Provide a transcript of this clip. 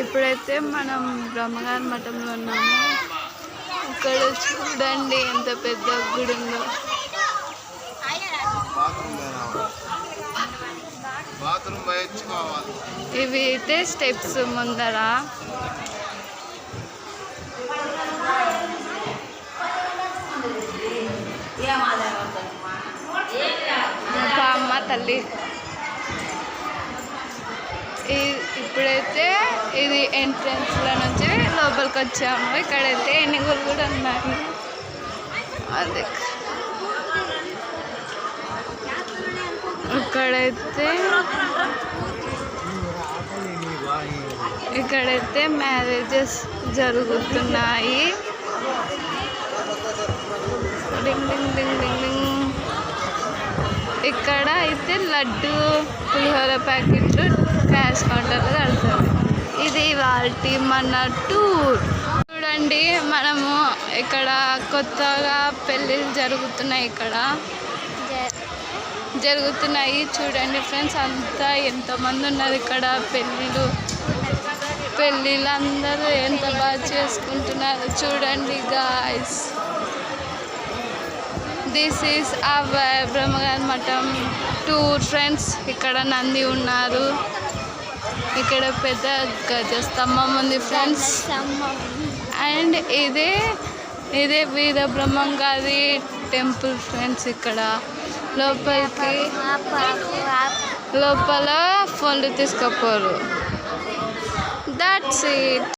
ఇప్పుడైతే మనం బ్రహ్మగారి మఠంలో ఉన్నాము. ఇక్కడ చూడండి ఎంత పెద్ద గుడి ఉందో. ఇవి అయితే స్టెప్స్ ముందర. అమ్మ తల్లి ఇప్పుడైతే ఇది ఎంట్రన్స్ లో నుంచి లోపలికి వచ్చాము. ఇక్కడైతే ఏనుగులు కూడా ఉన్నాయి. అదే ఇక్కడైతే మ్యారేజెస్ జరుగుతున్నాయి. డింగ్ డింగ్ డింగ్ డింగ్ డింగ్. ఇక్కడ అయితే లడ్డు పులిహోర ప్యాకెట్లు క్యాష్ కౌంటర్లో కడతారు. ఇది వాటి మన టూర్. చూడండి మనము ఇక్కడ కొత్తగా పెళ్ళిళ్ళు జరుగుతున్నాయి. చూడండి ఫ్రెండ్స్, అంతా ఎంతమంది ఉన్నారు ఇక్కడ. పెళ్ళిళ్ళు అందరూ ఎంత బాగా చేసుకుంటున్నారు చూడండి గాయ్స్. దిస్ ఈస్ అవర్ బ్రహ్మగారి మఠం టూర్ ఫ్రెండ్స్. ఇక్కడ నంది ఉన్నారు. ఇక్కడ పెద్ద గజస్తంభం ఉంది ఫ్రెండ్స్. అండ్ ఇదే వీర బ్రహ్మంగారి టెంపుల్ ఫ్రెండ్స్. ఇక్కడ లోపల ఫోన్లు తీసుకోపోరు. That's it.